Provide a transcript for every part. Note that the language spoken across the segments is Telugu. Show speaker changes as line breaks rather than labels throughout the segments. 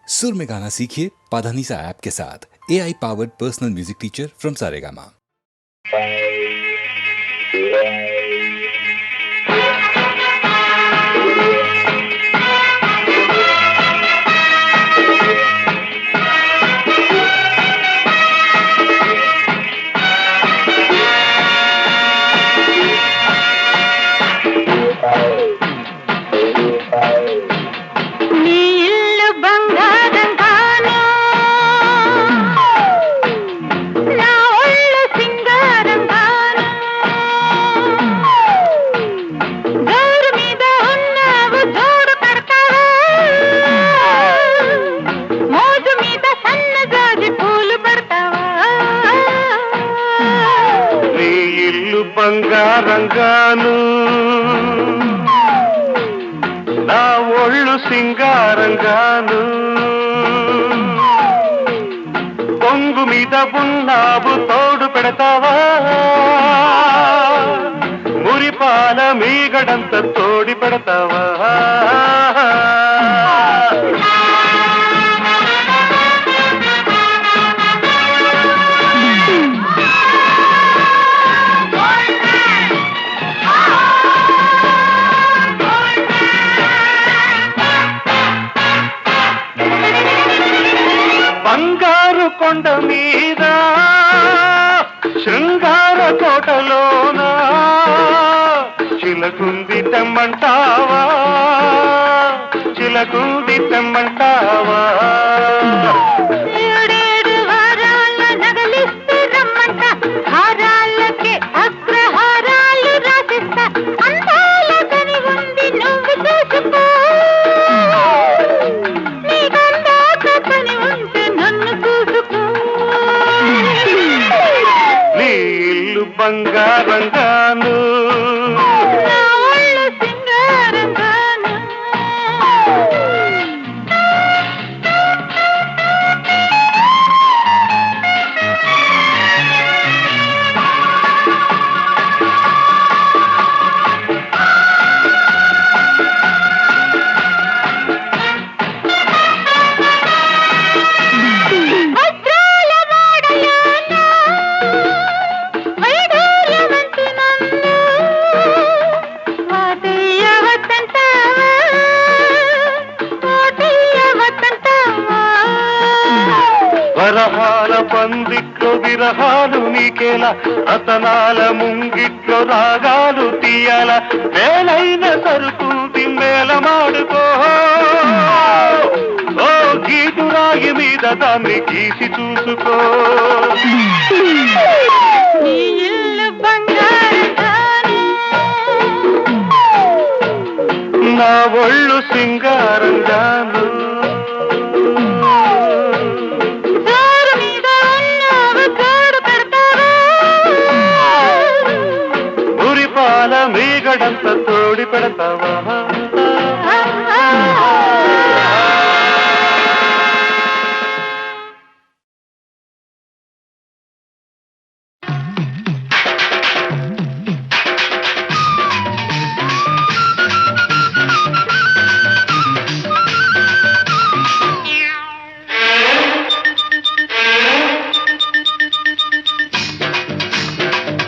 सुर में गाना सीखिए पाधानीसा ऐप के साथ। AI powered personal music teacher from Saregama.
బంగారంగాను నా ఒళ్ళు సింగారంగాను పొంగు మీద ఉన్నావు తోడు పెడతావా మురిపాల మీగడంత తోడి పెడతావా కొండ మీద శృంగార కోటలోన చిలకుంది తెమ్మంటావా చిలకుంది తెమ్మంటావా బంగారంగాను వరహాల పందిట్లో విరహాలు నీకేలా రతనాల ముంగిట్లో రాగాలు తీయాల వేలైన సరుకుంది మేళమాడుకో ఓ గీటురాయి మీద దాన్ని గీసి చూసుకో నా ఒళ్ళు సింగారంగాను మీగడంత తోడి పెడతావా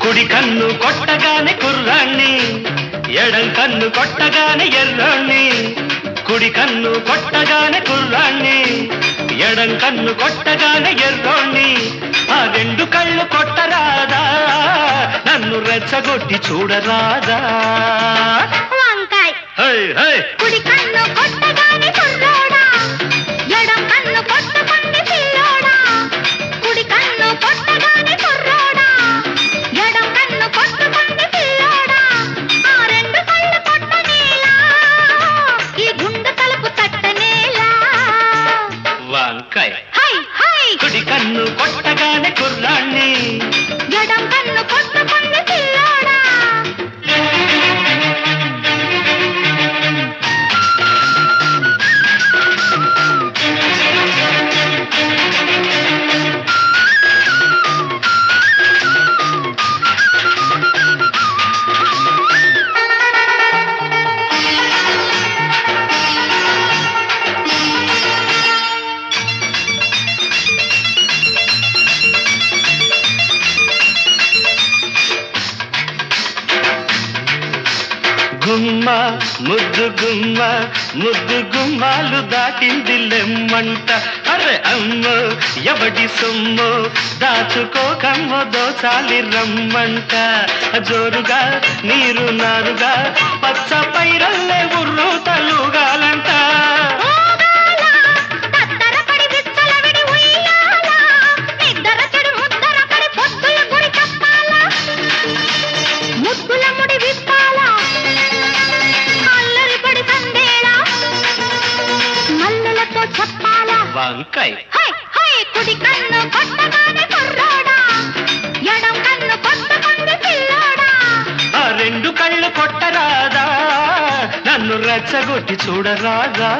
కుడి కన్ను కొట్టగానే కుర్రాణ్ణి ఎడం కన్ను కొట్టగానే ఎర్రాణ్ణి కుడి కన్ను కొట్టగానే కుర్రాణ్ణి ఎడం కన్ను కొట్టగానే ఎర్రోణ్ణి ఆ రెండు కళ్ళు కొట్టరాదా నన్ను రెచ్చగొట్టి చూడరాదా
వంకాయ్ కుడి కన్ను కొట్టగానే కుర్రోడా ఎడం కన్ను కొట్టగానే పిల్లోడా కుడి కన్ను కొట్టగానే కుర్రోడా ఎడం కన్ను కొట్టగానే పిల్లోడా ఆ రెండు కళ్ళు కొట్టనేలా ఈ గుండె తలుపు తట్టనేలా
వంకాయ
కుడి
కన్ను కొట్టగానే కుర్రాణ్ణి
ఎడం కన్ను కొట్టగానే పిల్లోడా
ముద్దు గుమ్మ ముద్దు గుమ్మాలు దాటింది లెమ్మంట అరే అమ్మ ఎవడి సొమ్ము దాచుకోకమ్మ దోచాలి రమ్మంట జోరుగా నీరు నారుగా పచ్చ పైరల్లే ఉర్రు తలుగాలంట వంకాయ్
కుడి కన్ను కొట్టగానే కుర్రోడా ఎడం కన్ను కొట్టకుంది పిల్లోడా
ఆ రెండు కళ్ళు కొట్టరాదా నన్ను రెచ్చగొట్టి చూడరాదా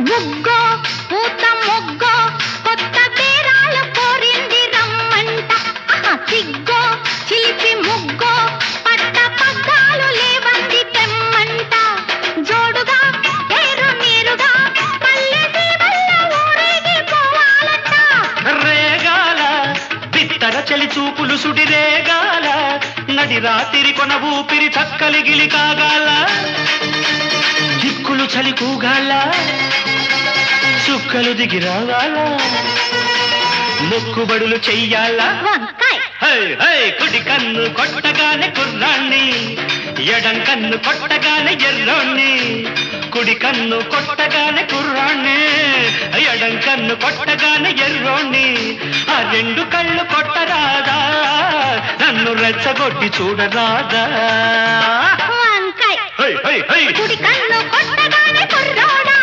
ముగ్గో పూత ముగ్గో కొత్త బేరాలు కోరింది రమ్మంట సిగ్గో చిలిపి ముగ్గో పట్ట పగ్గాలు లేవంది తెమ్మంట జోడుగా ఏరు నీరుగా పల్లె సీమల్ల ఊరేగి పోవాలంట
రేగాల బిత్తర చలి చూపులు సుడి రేగాల నడి రాత్రి కొన ఊపిరి చక్కలిగిలి కాగాల దిక్కులు చలి కూగాల చుక్కలు దిగి రావాలా మొక్కుబడులు చెయ్యాలా
వంకాయ్
హై హై కుడి కన్ను కొట్టగానే కుర్రాన్ని ఎడం కన్ను కొట్టగానే ఎర్రోణ్ణి కుడి కన్ను కొట్టగానే కుర్రాన్ని ఎడం కన్ను కొట్టగానే ఎర్రోణ్ణి ఆ రెండు కళ్ళు కొట్టరాదా నన్ను రెచ్చగొట్టి చూడరాదా
వంకాయ్
హై హై హై
కుడి కన్ను కొట్టగానే కుర్రోడా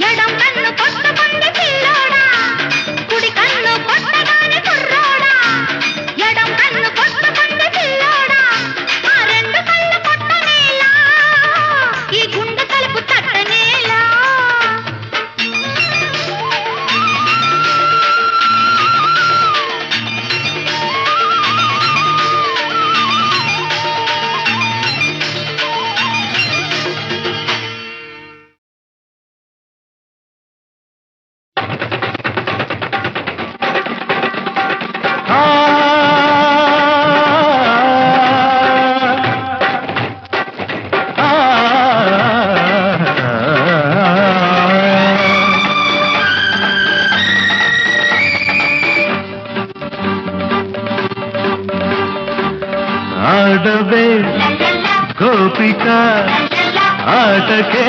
ఎడం కన్ను కొట్టకుంది పిల్లోడా కుడి కన్ను కొట్టగానే కుర్రోడా ఎడం కన్ను కొట్టకుంది పిల్లోడా ఆ రెండు కళ్ళు కొట్టనేలా ఈ గుండె తలుపు తట్టనేలా
ఆడవే గోపిక ఆటకే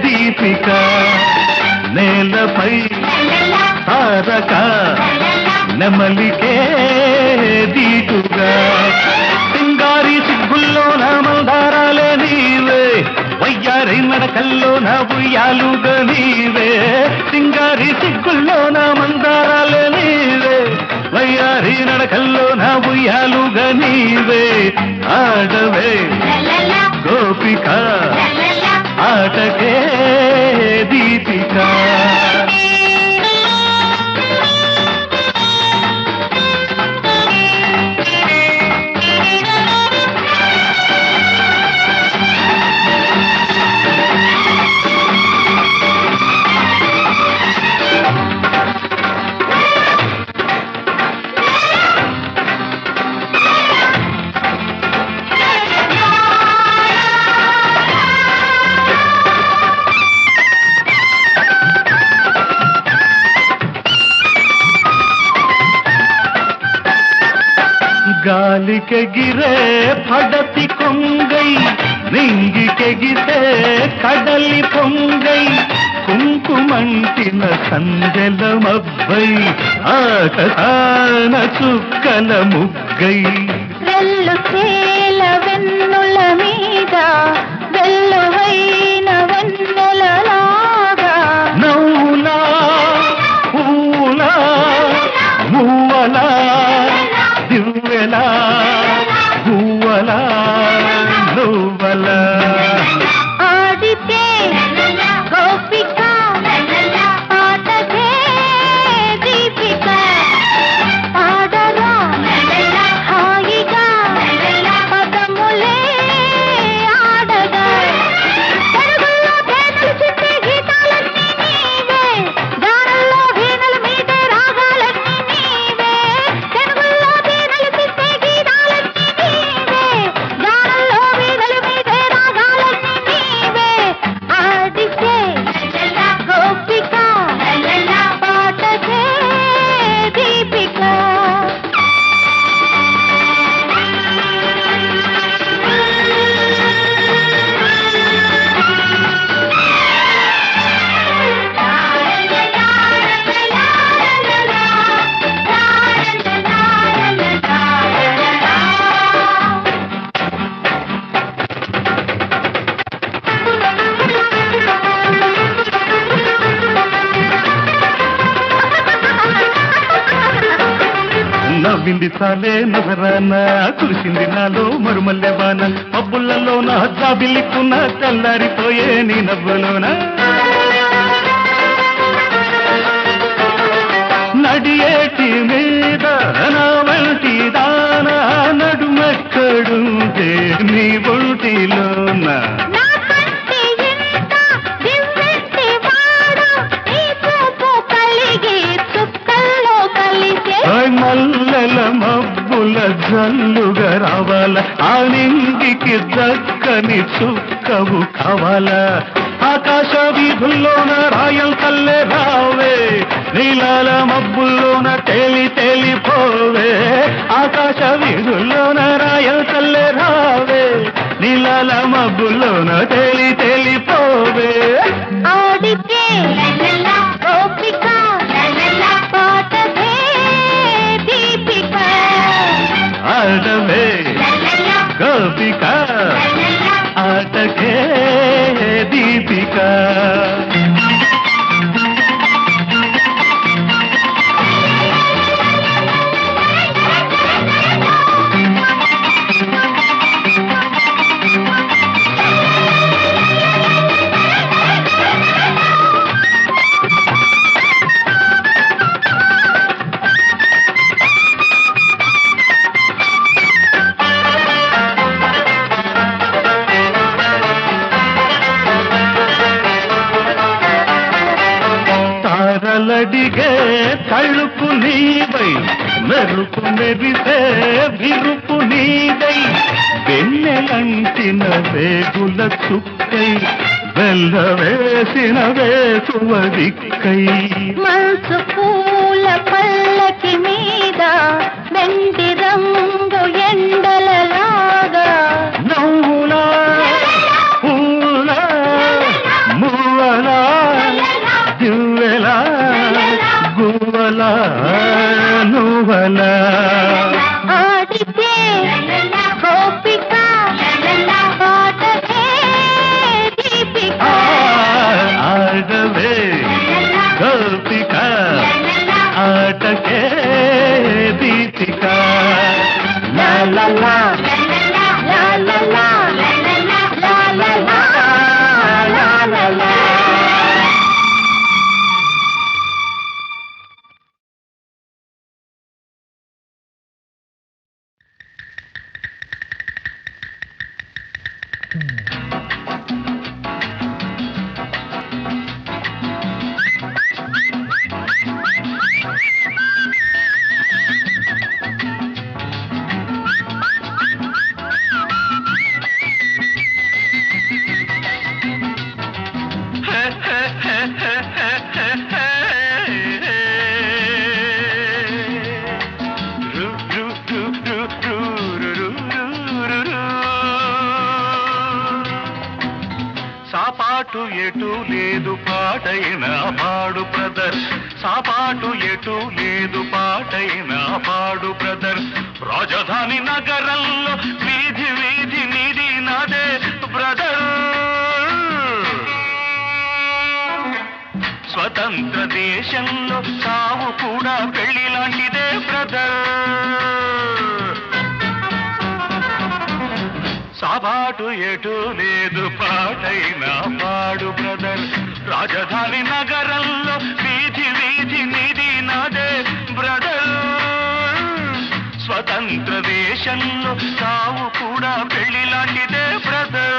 దీపిక నేలపై తారక నెమలికే దీటుగా సింగారి సిగ్గుల్లో నా మందారాలే నీవే వయ్యారి నడకల్లో నా ఉయ్యాలుగా నీవే సింగారి సిగ్గుల్లో నా మందారాలే నీవే వయ్యారి నడకల్లో నా ఉయ్యాలుగా నీవే ఆడవే గోపిక ఆటకే దీపిక గాలికెగిరే పడతి కొంగై నింగికెగితే కడలి పొంగై కుంకుమంటిన సందెల మబ్బై ఆకాన చుక్కల ముగ్గై
వెల్లు తేల వెన్నుల మీద వెల్లువైన వెన్నెలలాగా
నవ్వులా పూలా మువ్వలా దివ్వెలా గువ్వలా నువ్వలా
ఆడితే
నవ్వింది చాలే నజరాన కురిసింది నాలో మరుమల్లె బాన పబ్బులలో నా జాబిల్లికున్న తెల్లారిపోయే నీ నవ్వులోన నడియేటి మీద నా వంటి దాన నడుమెక్కడుంటే నీ ఒంటిలోన
నా కంటి ఇంత దివ్వెట్టి వాడు నీ చూపు కలిగి చుక్కల్లో కలిసే
మల్లెల మబ్బుల జల్లుగా రావాల ఆ నింగికి దక్కని చుక్కవు కావాలా ఆకాశ వీధుల్లోన రాయల్ కల్లే రావే నీలాల మబ్బుల్లోన తేలి తేలిపోవే ఆకాశ వీధుల్లోన రాయల్ కల్లే రావే నీలాల మబ్బుల్లోన తేలి తేలిపోవే
ఆడితే గోపిక పాటతే దీపిక
ఆడవే గోపిక ఆటకే దీపిక తారలడిగే తళుపు నీవై మెరుపు మెరిసే విరుపు నీదై వెన్నెలంటిన వేగుల చుక్కై వెల్ల వేసిన వేసువ దిక్కై
మంచు పూల పల్లకి మీద వెండి రంగు ఎండలలాగా
నవ్వులా పూలా మువ్వలా దివ్వెలా గువ్వలా నువ్వలా
ఆడితే గోపిక పాటతే దీపిక
ఆడవే గోపిక ఆటకే దీపిక లా లా లా
లా లా లా లా లా లా లా లా లా
సాపాటు ఎటు లేదు పాటైన పాడు బ్రదర్ సాపాటు ఎటు లేదు పాటైన పాడు బ్రదర్ రాజధాని నగరంలో వీధి వీధి నీది నాదే బ్రదర్ స్వతంత్ర దేశంలో సావు కూడా పెళ్లి లాంటిదే బ్రదర్ సాబాటు ఎటు లేదు పాటైన పాడు బ్రదర్ రాజధాని నగరంలో వీధి వీధి నీది నాదే బ్రదర్ స్వతంత్ర దేశంలో సావు కూడా పెళ్లి లాంటిదే బ్రదర్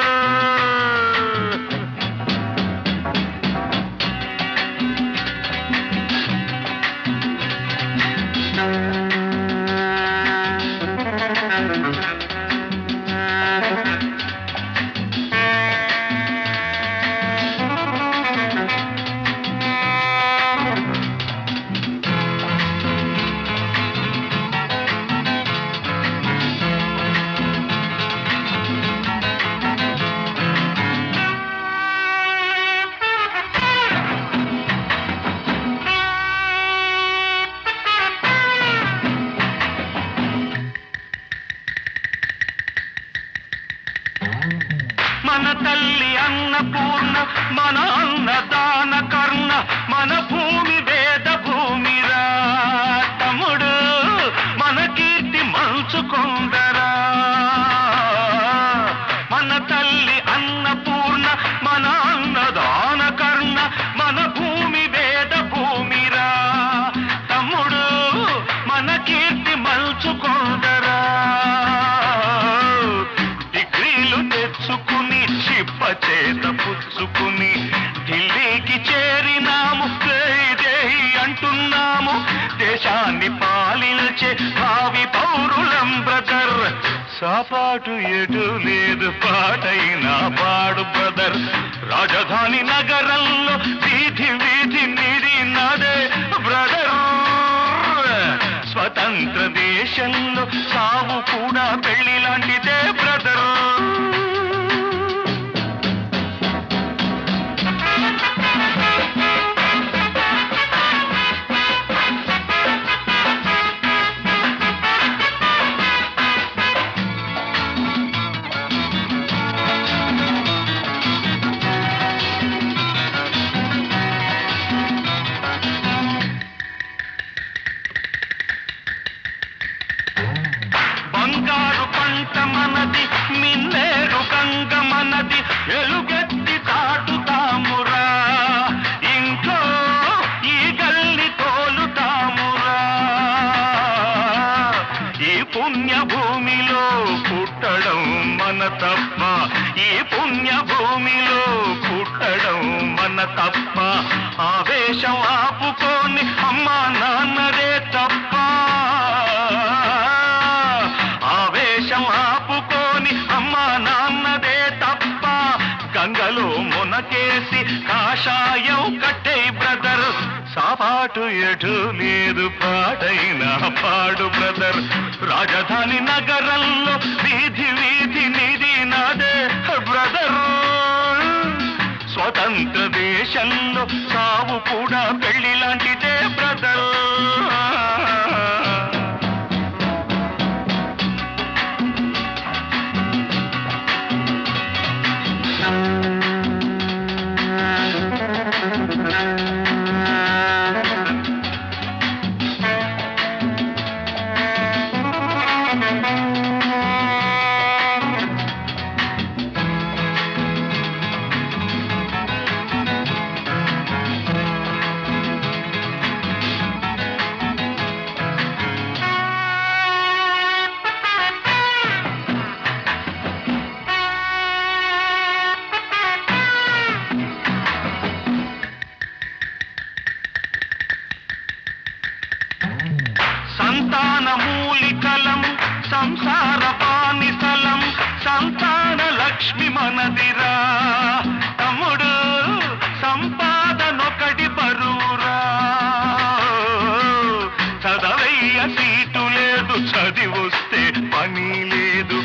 పాలించే భావి పౌరులం బ్రదర్. సాపాటు ఎటు లేదు పాటైనా పాడు బ్రదర్. రాజధాని నగరంలో వీధి వీధి నీది నాదే బ్రదర్. స్వతంత్ర దేశంలో సావు కూడా పెళ్లి లాంటిదే బ్రదర్. బంగారు పంట మనది, మిన్నేరు గంగ మనది, ఎలుగెత్తి తాటుతామురా. ఇంట్లో ఈ గల్లి తోలుతామురా. ఈ పుణ్య భూమిలో పుట్టడం మన తప్ప, ఈ పుణ్య భూమిలో పుట్టడం మన తప్ప. ఆవేశం ఆపుకొని అమ్మా నాన్నదే తప్ప. ఆవేశం ఆపుకొని అమ్మా నాన్నదే తప్ప. గంగలో మునకేసి కాషాయం కట్టే బ్రదర్. సాపాటు ఎటు లేదు పాటైనా పాడు బ్రదర్. రాజధాని నగరంలో వీధి వీధి నీది నాదే బ్రదర్. స్వతంత్ర దేశంలో సావు కూడా పెళ్లి లాంటిదే బ్రదర్. సంతాన మూలికలం సంసార పానిసలం. సంతాన లక్ష్మి మనదిరా తమ్ముడు. సంపాదనొకటి బరువురా. చదవయ్య సీటు లేదు, చదివొస్తే పని లేదు.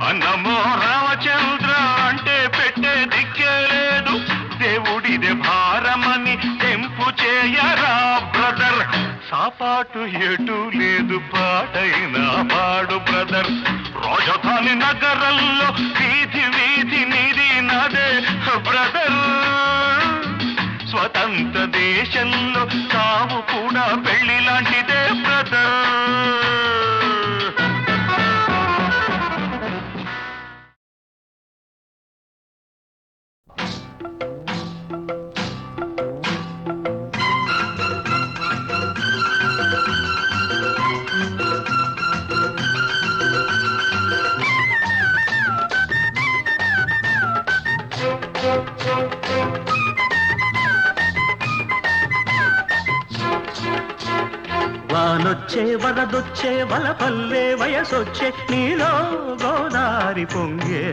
అన్నమో రామచంద్ర అంటే పెట్టే దిక్కే లేదు. దేవుడిదే భారమని తెంపు చేయరా బ్రదర్. సాపాటు ఎటు లేదు పాటైనా పాడు బ్రదర్. రాజధాని నగరంలో వీధి వీధి నీది నాదే బ్రదర్. స్వతంత్ర దేశంలో సావు కూడా పెళ్లి లాంటిదే బ్రదర్.
వానొచ్చే వరదొచ్చే వలపల్లే వయసొచ్చే నీలో గోదారి పొంగే.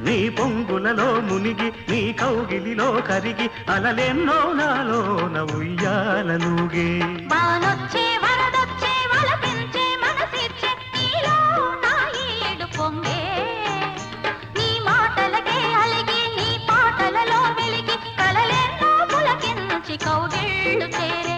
నీ పొంగులలో మునిగి నీ కౌగిలిలో కరిగి అలలెన్నో నాలోన ఉయ్యాలలుగే.
వానొచ్చే వరదొచ్చే వలపించే మనసిచ్చే నీలో నా ఈడు పొంగే. నీ మాటలకే అలిగి నీ పాటలలో వెలిగి కలలెన్నో పులకించి కౌగిళ్ళు చేరే.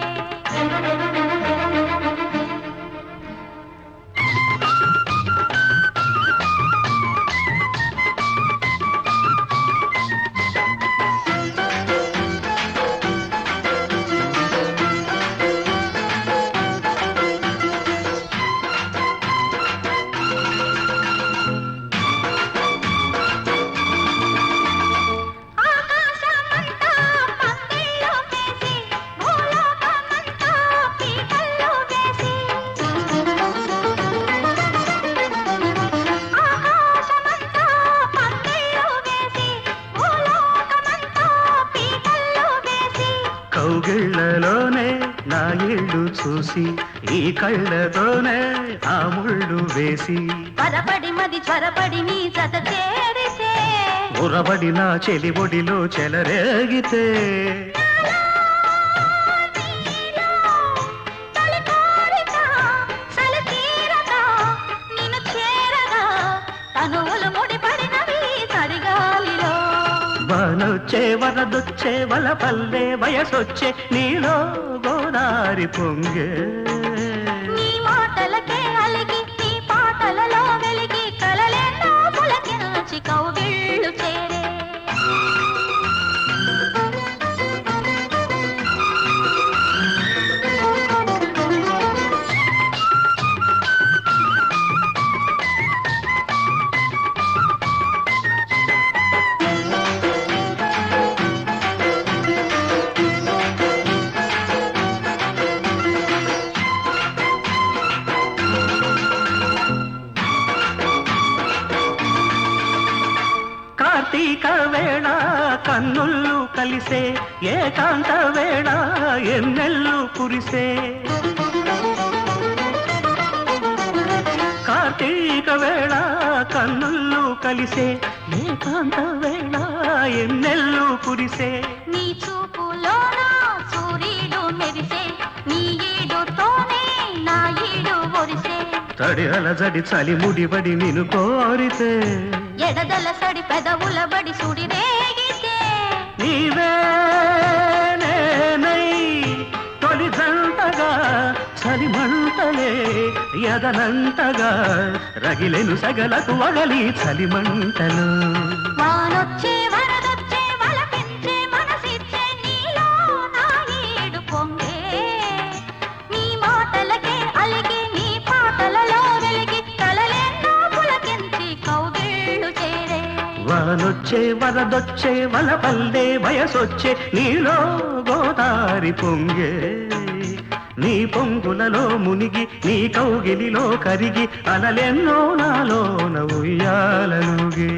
ఇళ్ళు చూసి ఈ కళ్ళతోనే ఆ ముళ్ళు వేసి
పరపడి మది త్వరపడి నీ జత చేరితే
ఉరబడి నా చెలి ఒడిలో చెలరేగితే
తొలి కోరిక చలి తీరగా నిన్ను చేరగా తనువులు ముడిపడినవి తడిగాలిలో
వానొచ్చే వరదొచ్చే వల పల్లె వయసొచ్చే నీలో గోదారి పొంగే
నీ మాటలకే అలిగి నీ పాటలలో వెలిగి కలలెన్నో పులకించి కౌగిళ్ళు చేరే
కార్తీక వేళ కన్నుళ్ళు కలిసే ఏకాంత వేళ ఎన్నెల్లు కురిసే కార్తీక వేళ కన్నుళ్ళు కలిసే ఏకాంత వేళ ఎన్నెల్లు కురిసే
నీ చూపులోన సూర్యుడు మెరిసే నీ ఈడుతోనే నా ఈడు ఒరిసే
తడి అలజడి చలి ముడిబడి నిన్ను కోరితే
ఎడదల సడి పెదవుల బడి సుడి రేగితే
నీవే నేనై తొలి జంటగా చలిమంటలే ఎదనంతగా రగిలెను సగలకు వగలి చలిమంటలు
వానొచ్చే వరదొచ్చే వలపించే మనసిచ్చే నీలో నా ఈడు పొంగే నీ మాటలకే అలిగి నీ పాటలలో వెలిగి కలలెన్నో పులకించి కౌగిళ్ళు చేరే
వానొచ్చే వరదొచ్చే వల పల్లె వయసొచ్చే నీలో గోదారి పొంగే నీ పొంగులలో మునిగి నీ కౌగిలిలో కరిగి అలలెన్నో నాలోన ఉయ్యాలనుగే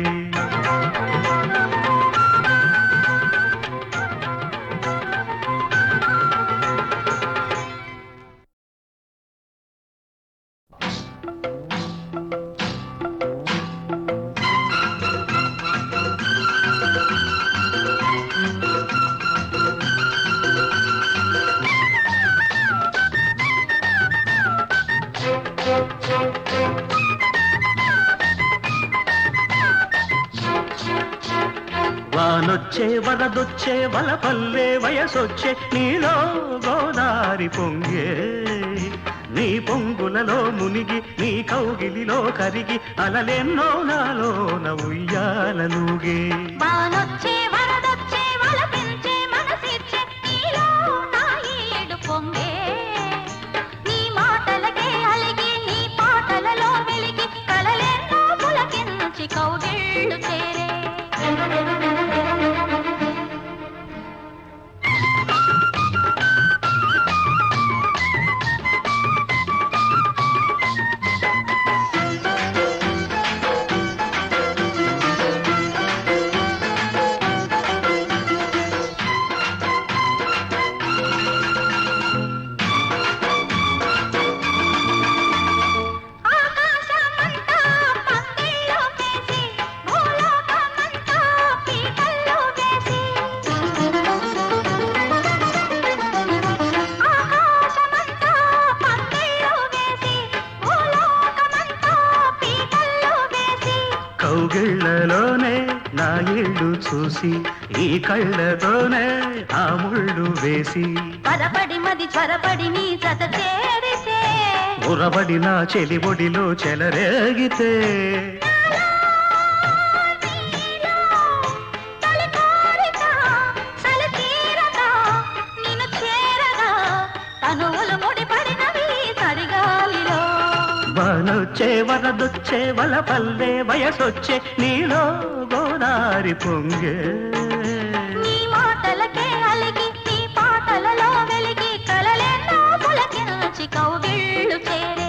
వానొచ్చే వరదొచ్చే వల పల్లె వయసొచ్చే నీలో గోదారి పొంగే నీ పొంగులలో మునిగి నీ కౌగిలిలో కరిగి అలలెన్నో నాలోన ఉయ్యాలనుగే
వానొచ్చే వరదొచ్చే వలపించే మనసిచ్చే నీలో నా ఈడు పొంగే నీ మాటలకే అలిగి నీ పాటలలో వెలిగి కలలెన్నో పులకించి కౌగిళ్ళు చేరే ఆకాశమంతా పందిళ్ళు వేసి భూలోకమంతా పీటలు వేసి ఆకాశమంతా పందిళ్ళు వేసి భూలోకమంతా పీటలు వేసి
కౌగిళ్లలోనే నా ఇళ్ళు చూసి ఈ కళ్ళతోనే ఆ ముళ్ళు వేసి
పరపడి మది త్వరపడి నీ జత చేరితే
ఉరబడి నా చెలి ఒడిలో చెలరేగితే
తొలి కోరిక చలి తీరగా నిన్ను చేరగా తనువులు ముడిపడినవి తడిగాలిలో
వానొచ్చే వరదొచ్చే వల పల్లె వయసొచ్చే నీలో గోదారి పొంగే
నీ మాటలకే అలిగి నీ పాటలలో వెలిగి కలలెన్నో పులకించి కౌగిళ్ళు చేరే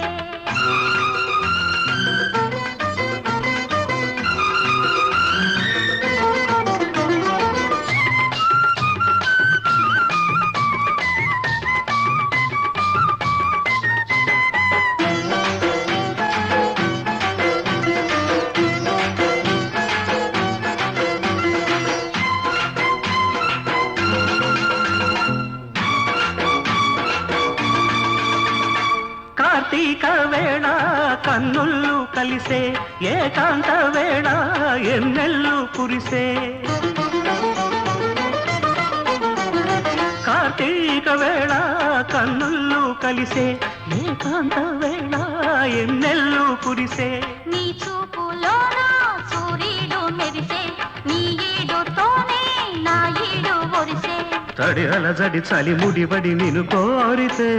కార్తీక వేళ కన్నుళ్ళు కలిసే ఏకాంత వేళ ఎన్నెళ్ళు కురిసే కార్తీక వేళ కన్నుళ్ళు కలిసే ఏకాంత వేళ ఎన్నెళ్ళు కురిసే
నీ చూపులోన సూర్యుడు మెరిసే నీ ఈడుతోనే నా ఈడు ఒరిసే
తడి అలజడి చలి ముడిబడి నిన్ను కోరితే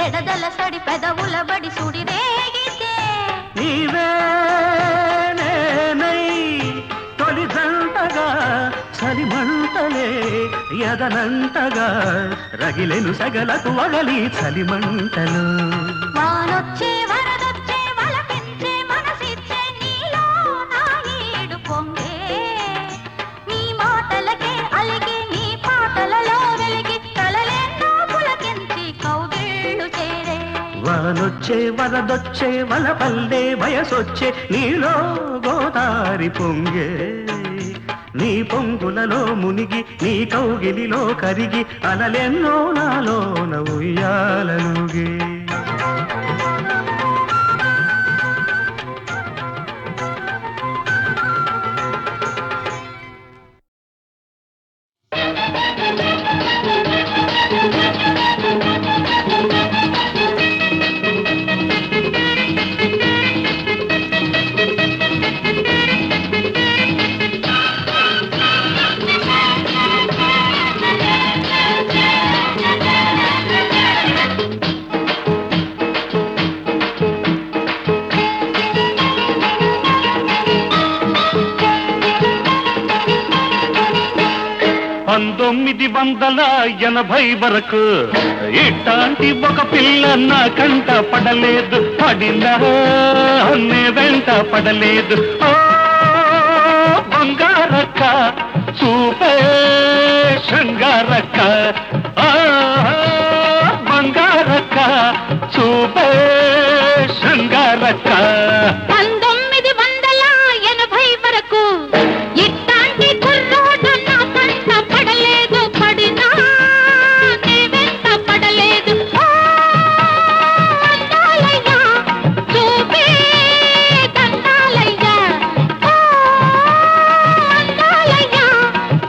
ఎడదల సడి పెదవుల బడి సుడి రేగితే
నీవే నేనై తొలి జంటగా చలి మంటలే ఎదనంటగా రగిలెను సగలకు వగలి చలి మంటలు
వానొచ్చే వరదొచ్చే వలపించే మనసిచ్చే నీలో నా ఈడు పొంగే నీ మాటలకే అలిగి నీ పాటలలో వెలిగి కలలెన్నో పులకించి కౌగిళ్ళు చేరే
వానొచ్చే వరదొచ్చే వలపల్లే వయసొచ్చే నీలో గోదారి పొంగే నీ పొంగులలో మునిగి నీ కౌగిలిలో కరిగి అలలెన్నో నాలోన ఉయ్యాలలుగే
వరకు ఇట్లాంటి ఒక పిల్ల నా కంట పడలేదు పడినా నే వెంట పడలేదు ఓ బంగారక్క చూపే శృంగారక్క బంగారక్క చూపే శృంగారక్క
1980 వరకు ఇట్లాంటి కుర్రోడు నా కంట పడలేదు పడినా నే వెంట పడలేదు అందాలయ్యా చూపే దండాలయ్యా అందాలయ్యా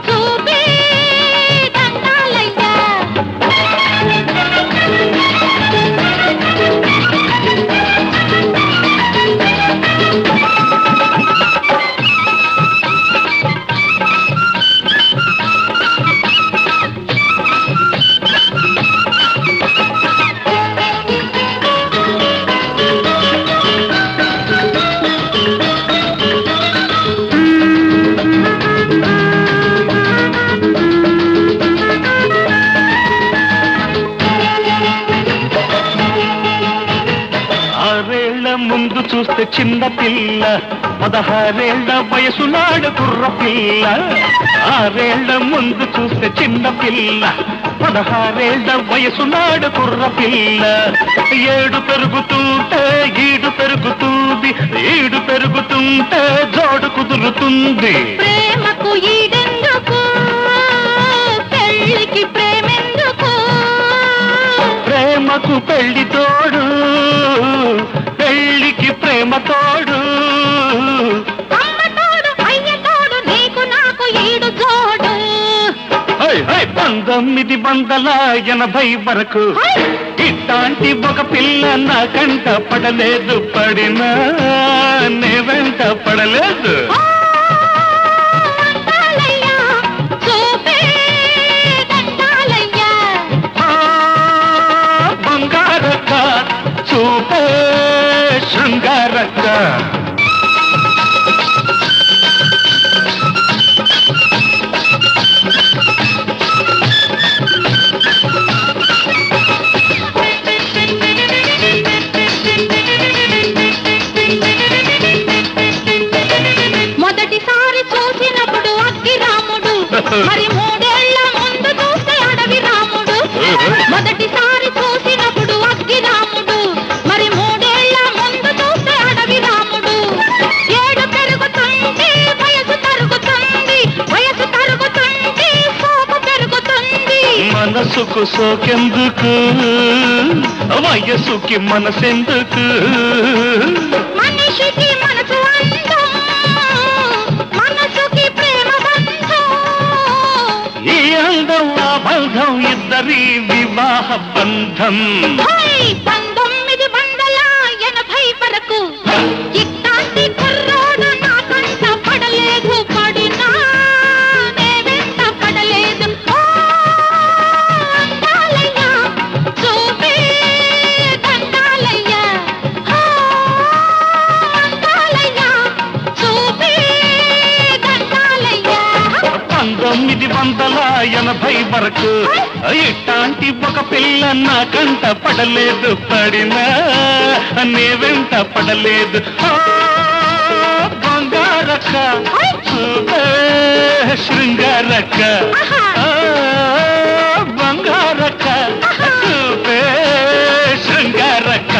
చూపే దండాలయ్యా
ముందు చూస్తే చిన్న పిల్ల 16 ఏళ్ల వయసు నాడు కుర్ర పిల్ల 6 ఏళ్ల ముందు చూస్తే చిన్న పిల్ల 16 ఏళ్ల వయసు నాడు కుర్ర పిల్ల 7 పెరుగుతుంటే ఈడు పెరుగుతుంది ఈడు పెరుగుతుంటే జోడు కుదురుతుంది
ప్రేమకు ఈడెందుకు పెళ్ళికి ప్రేమెందుకు
ప్రేమకు పెళ్లి తోడు పెళ్లికి ప్రేమ తోడు
అమ్మ తోడు అయ్య తోడు నీకు నాకు ఈడు జోడు
1980 వరకు ఇట్లాంటి ఒక పిల్ల నా కంట పడలేదు పడినా నే వెంట పడలేదు
అందాలయ్యా చూపే దండాలయ్యా
బంగారక్క చూపే శృంగారక్క
మొదటిసారి చూసినప్పుడు అగ్గి రాముడు మరి 3 ఏళ్ల ముందు చూస్తే అడవి రాముడు మొదటిసారి చూసినప్పుడు అగ్గి రాముడు మరి 3 ఏళ్ల ముందు చూస్తే అడవి రాముడు
సోకు సోకెందుకు వయసుకి మనసెందుకు
మనిషికి మనసు అందం మనసుకి ప్రేమ బంధం
ఈ అందం ఆ బంధం ఇద్దరి వివాహ బంధం 1980 వరకు ఇట్లాంటి కుర్రోడు నా కంట పడలేదు పడినా నే వెంట పడలేదు అందాలయ్యా చూపే దండాలయ్యా అందాలయ్యా చూపే దండాలయ్యా 1980 వరకు ఇట్లాంటి ఒక పిల్ల నా కంట పడలేదు పడినా నే వెంట పడలేదు బంగారక్క శృంగారక్క బంగారక్క శృంగారక్క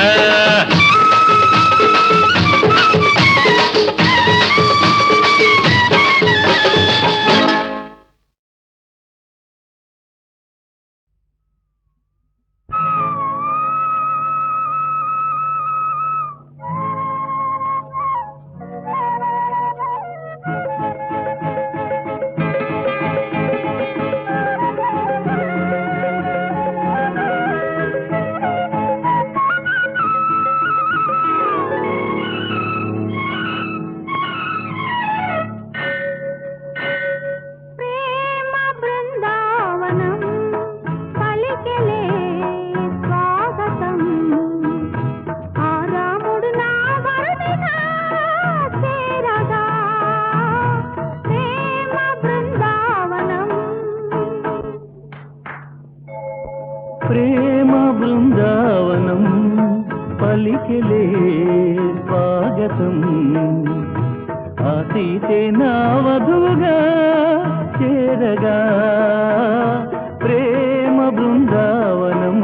ప్రేమ బృందావనం పలికెలే స్వాగతం ఆ సీతే నా వధువుగా చేరగా ప్రేమ బృందావనం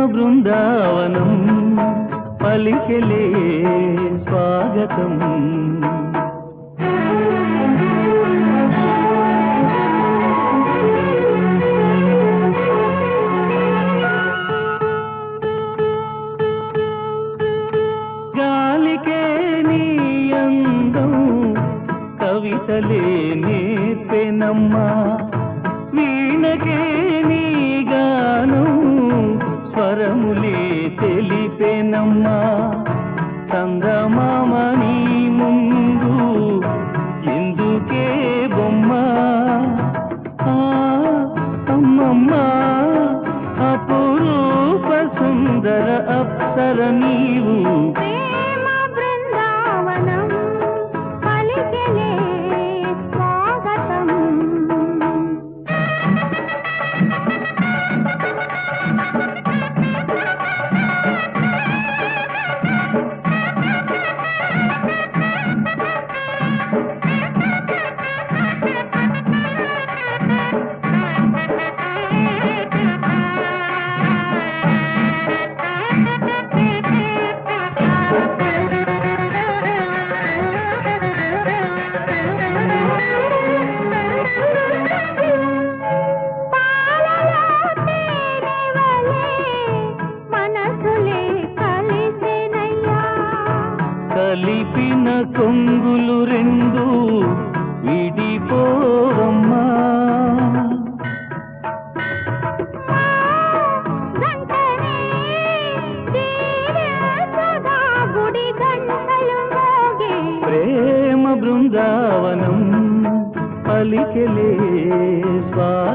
బృందావనం పలికెలే స్వాగతం గాలికే నీ అందం కవితలే నేర్పెనమ్మా వీణకే నీ గానం స్వరములే తెలిపెనమ్మా చందమామ నీ ముందు ఎందుకే బొమ్మ అమ్మమ్మ అపురూప సుందర అప్సర నీవు
ప్రేమ బృందావనం పలికెలే స్వాగతం కలిపిన కొంగులు రెండు విడి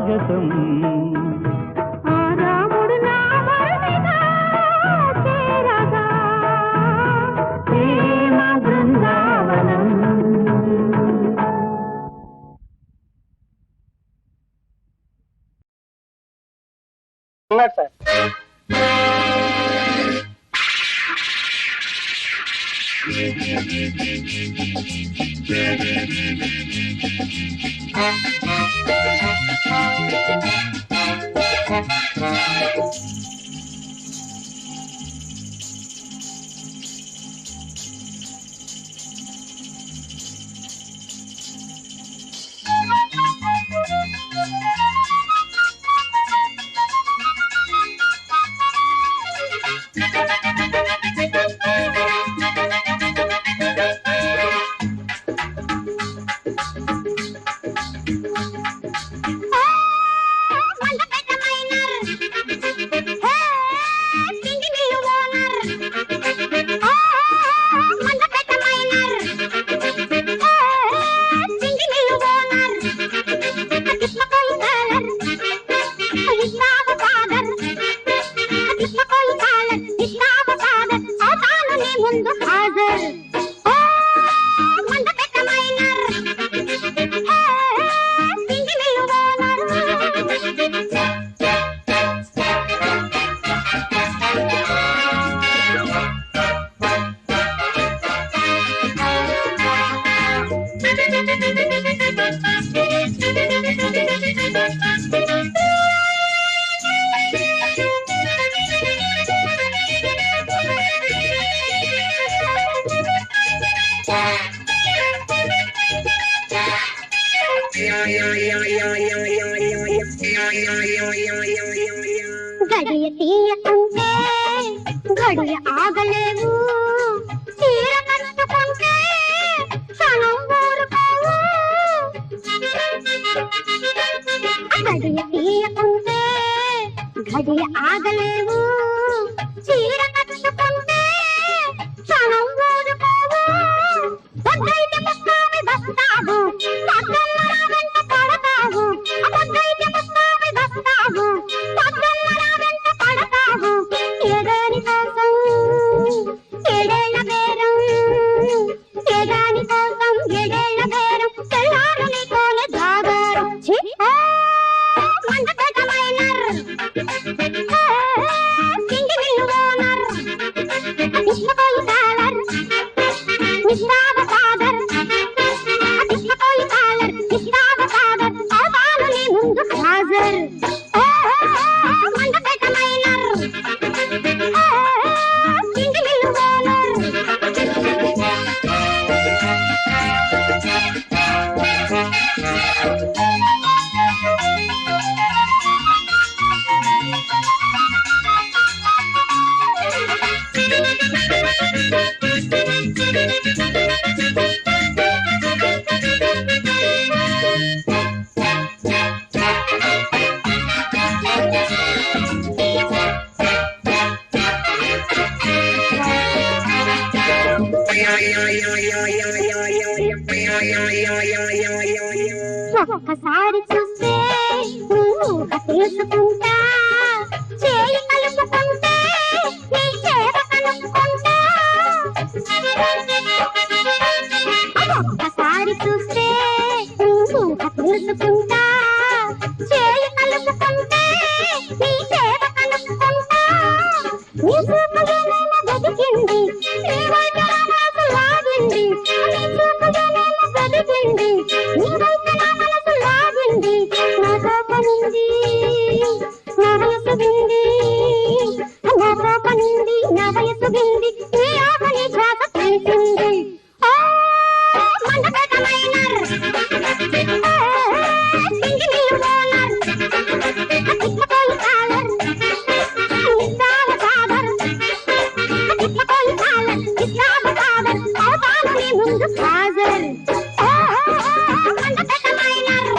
స్వాగతం
ఆ రాముడు నా వరమిగా చేరగా
ప్రేమ బృందావనం
సార్
గడియ తీయకుంటే గడియ ఆగలేవు తీర కట్టుకుంటే క్షణం ఊరుకోవు గడియ తీయకుంటే గడియ ఆగలేవు తీర కట్టుకుంటే క్షణం ఊరుకోవు పొద్దైతే ముక్కావి బస్తావు పొద్దల్ల వెంట పడతావు పొద్దైతే ముక్కావి బస్తావు పొద్దల్ల వెంట పడతావు ఏడాని కోసం ఏడేళ్ల బేరం ఏడాని కోసం ఏడేళ్ల బేరం తెల్లారు నీకోనే దాగారు మండపెట్టమైనర్ కింగి నిన్ను ఓనర్ ఇష్టపోయి కాలర్ నిష్ఠావ ఫాదర్ ఇష్టపోయి కాలర్ నిష్ఠావ ఫాదర్ అవతాను నీ ముందు హాజర్ మండపెట్టమైనర్ కింగి నిన్ను ఓనర్ ఒక్కసారి చూస్తే నువ్వు తెలుసుకుంటా చేయి కలుపుకుంటే నీ చేత కలుపుకుంటా ఒక్కసారి చూస్తే నువ్వు తెలుసుకుంటా చేయి కలుపుకుంటే నీ చేత కలుపుకుంటా నీ చూపులే నన్ను వెతికింది నీ వైపు నా మనసు లాగింది నీ చూపులే నన్ను వెతికింది నీ వైపు నా మనసు లాగింది నా కోపనుంది నా వయసు బింది నా కోపనుంది నా వయసు బింది నీ ఆపని ఛాత తెలిసింది మండపెట్టమైనర్ కింగి నీళ్ళు ఓనర్ ఇష్టపోయి కాలర్ నిష్ఠావ ఫాదర్ ఇష్టపోయి కాలర్ నిష్ఠావ ఫాదర్ అవతాను నీ ముందు హాజర్ మండపెట్టమైనర్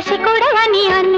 రాశి కొడవని అన్న